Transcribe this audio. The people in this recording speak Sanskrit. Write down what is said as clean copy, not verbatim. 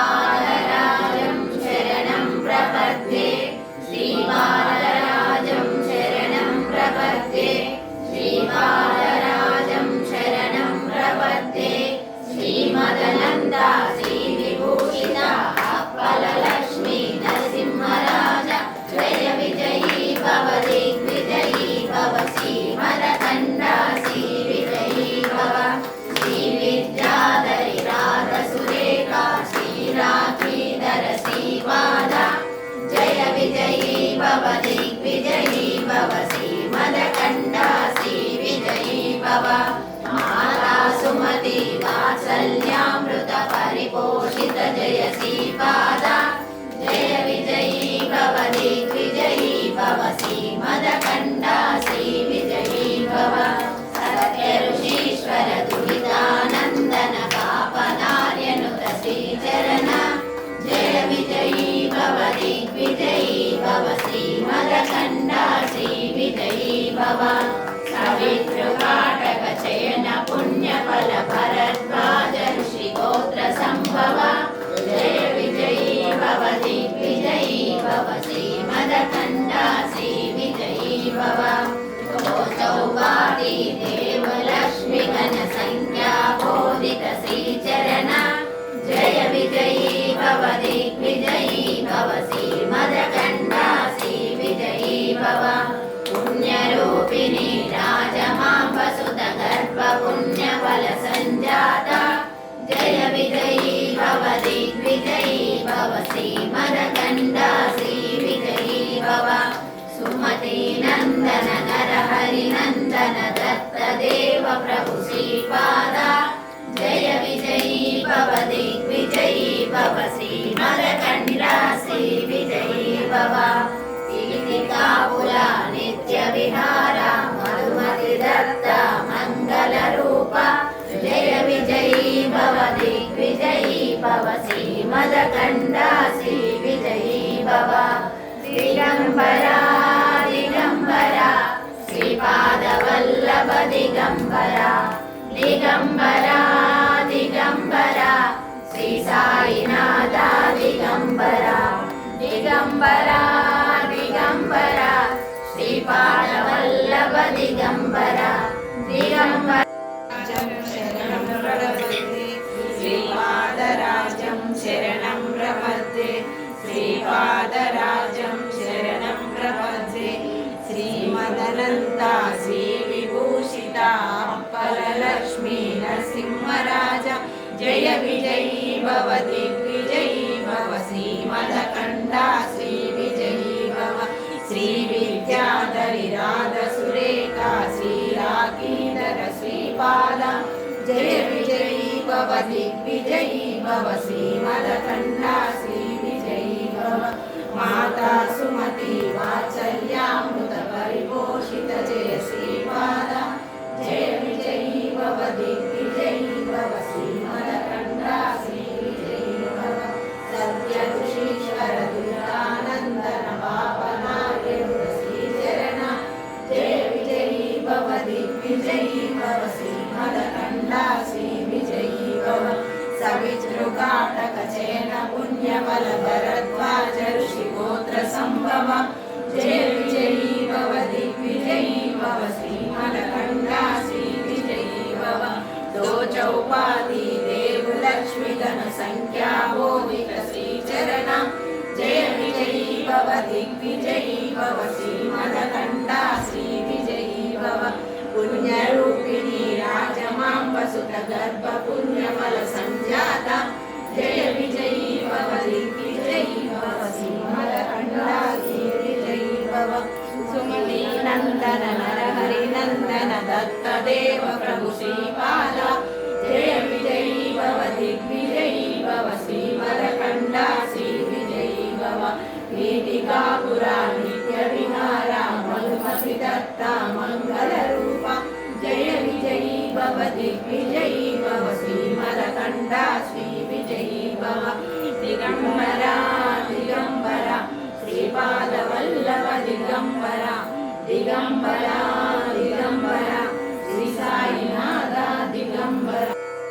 श्रीपादराजं शरणं प्रपद्ये श्रीपादराजं शरणं प्रपद्ये श्रीपादराजं शरणं प्रपद्ये श्रीमदनन्दा श्रीविभूषिता अप्पललक्ष्मी नरसिंहराज जय विजयी भव दिग्विजयी भव श्रीमदकण्डा श्रीविजयी भव श्रीविद्याधरी राधसुरेखा श्रीराखीधर श्रीपादा जय विजयी भव दिग्विजयी भव श्रीमदकण्डा श्रीविजयी भव माता सुमति वात्सल्यामृत परिपोषित जय श्रीपादा जय विजयी भव दिग्विजयी भव श्रीमदकण्डा श्रीविजयी भव सत्य ऋषीश्वर दुरितानन्दन पापनार्यनुत श्रीचरण जय विजयी भव दिग्विजयी भव श्रीमदकण्डा श्रीविजयी भव सवितृकाटक चयन पुण्यफल भरद्वाज ऋषिगोत्र संभव जय विजयी भव दिग्विजयी भव श्रीमदकण्डा श्रीविजयी भव चौवादी देवलक्ष्मी घन संज्ञा बोधित श्रीचरण जय विजयी भव दिग्विजयी भव श्रीमदकण्डा श्रीविजयी भव पुण्यरूपिणी राजमाम्ब सुत गर्भ पुण्यफल संजाता जय विजयी भव दिग्विजयी भव श्रीमदकण्डा श्रीविजयी भव सुमति नंदन नरहरि नंदन दत्त देव प्रभु श्रीपादा जय विजयी भव दिग्विजयी भव श्रीमदकण्डा श्रीविजयी भव कीर्तिकापुरा नित्य विहारा मधुमति दत्त मंगल रूप जय विजयी भव दिग्विजयी भव श्रीमदकण्डा श्रीविजयी भव दिगंबरा दिगंबरा श्रीपादवल्लभ दिगंबरा दिगंबरा दिगंबरा श्री साईनाथ दिगंबरा दिगंबरा दिगंबरा श्रीपादवल्लभ दिगंबरा दिगंबरा शरणं प्रपद्ये श्रीपादराजं शरणं प्रपद्ये श्रीपादराजं शरणं प्रपद्ये श्रीमदनन्दा श्रीविभूषिता अप्पललक्ष्मी नरसिंहराज जय विजयी भव दिग्विजयी भव श्रीमदकण्डा श्रीविजयी भव श्रीविद्याधरी राधसुरेखा श्रीराखीधर श्रीपादा जय विजयी भव दिग्विजयी भव श्रीमदकण्डा श्रीविजयी भव माता सुमति वात्सल्यामृत परिपोषित जय श्रीपादा जय विजयी भव दिग्विजयी भव श्रीमदकण्डा श्रीविजयी भव सत्य ऋषीश्वर दुरितानन्दन पापनार्यनुत श्रीचरण जय विजयी भव दिग्विजयी भव श्रीमदकण्डा श्रीविजयी भव सवितृकाटक चयन पुण्यफल भरद्वाज ऋषिगोत्र संभव जय विजयी भव दिग्विजयी भव श्रीमदकण्डा श्रीविजयी भव दो चौपादी देवलक्ष्मी घन संख्या बोधित श्रीचरण जय विजयी भव दिग्विजयी भव श्रीमदकण्डा श्रीविजयी भव पुण्यरूपिणी राजमाम्ब सुत गर्भ पुण्यफल संजाता जय विजयी भव दिग्विजयी भव श्रीमदकण्डा श्रीविजयी भव सुमति नंदन नरहरि नंदन दत्त देव प्रभु श्रीपादा जय विजयी भव दिग्विजयी भव श्रीमदकण्डा श्रीविजयी भव कीर्तिकापुरा नित्य विहारा मधुमति दत्त मंगल रूप जय विजयी भव दिग्विजयी भव श्रीमदकण्डा श्रीविजयी भव दिगंबरा दिगंबरा श्रीपादवल्लभ दिगंबरा दिगंबरा दिगंबरा